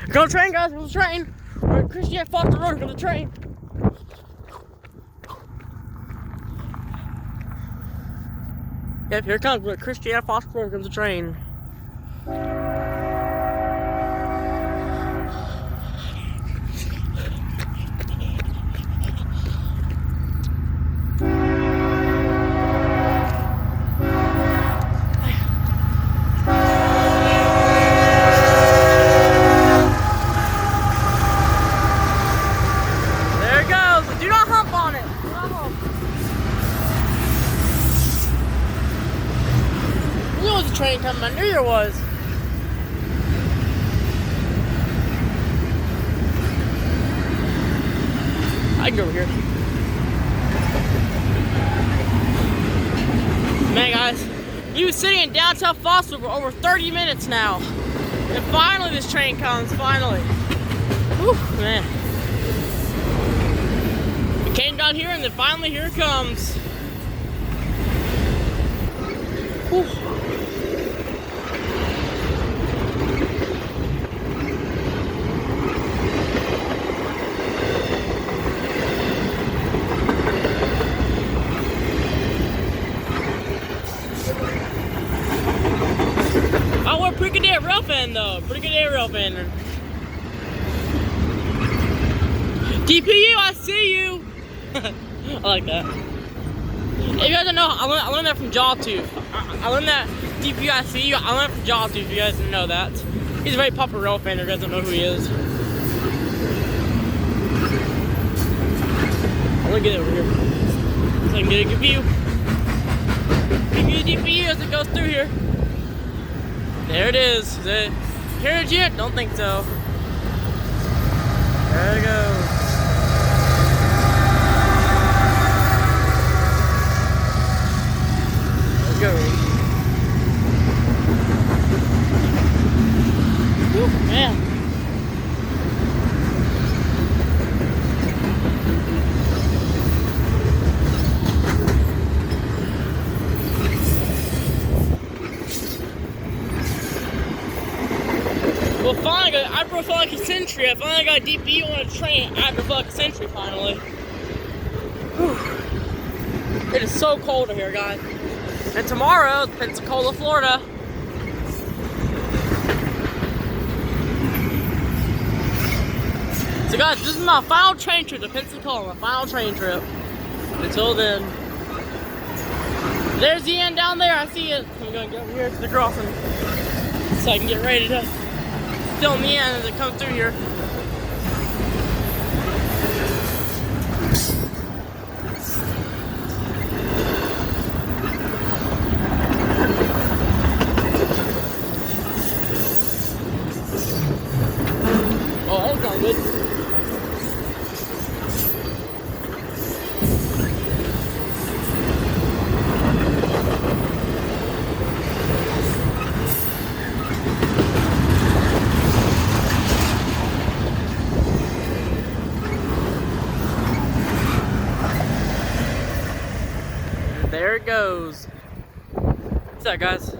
Go train, guys. Go train. We're at Christiana Foster Road. Go the train. Yep, here it comes. We're at Christiana Foster Road. Comes the train. Do not hump on it. Do not hump. I knew there was a train coming. I knew there was. I can go over here. Man, guys, he was sitting in downtown Fosterville for over 30 minutes now. And finally this train comes, finally. Whew, man. Came down here and then finally here it comes. Whew. Oh, we're pretty good day at rail fan though. Pretty good day at rail fan. DPU, I see you. I like that. If you guys don't know, I learned that from Jawtooth. I learned that DPIC. I learned from Jawtooth. If you guys didn't know that, he's a very popular rail fan. If you guys don't know who he is, I'm gonna get it over here so I can get a good view. Good view of DPU as it goes through here. There it is. Is it carriage yet? Don't think so. There it goes. Go. Whew, man. Well, finally, after I felt like a century, I finally got a DPU on a train after I felt like a century, finally. Whew. It is so cold in here, guys. And tomorrow, Pensacola, Florida. So guys, this is my final train trip to Pensacola, my final train trip. Until then. There's the end down there, I see it. I'm gonna go over here to the crossing so I can get ready to film the end as it comes through here. Oh, that's not good. There it goes. What's that, guys?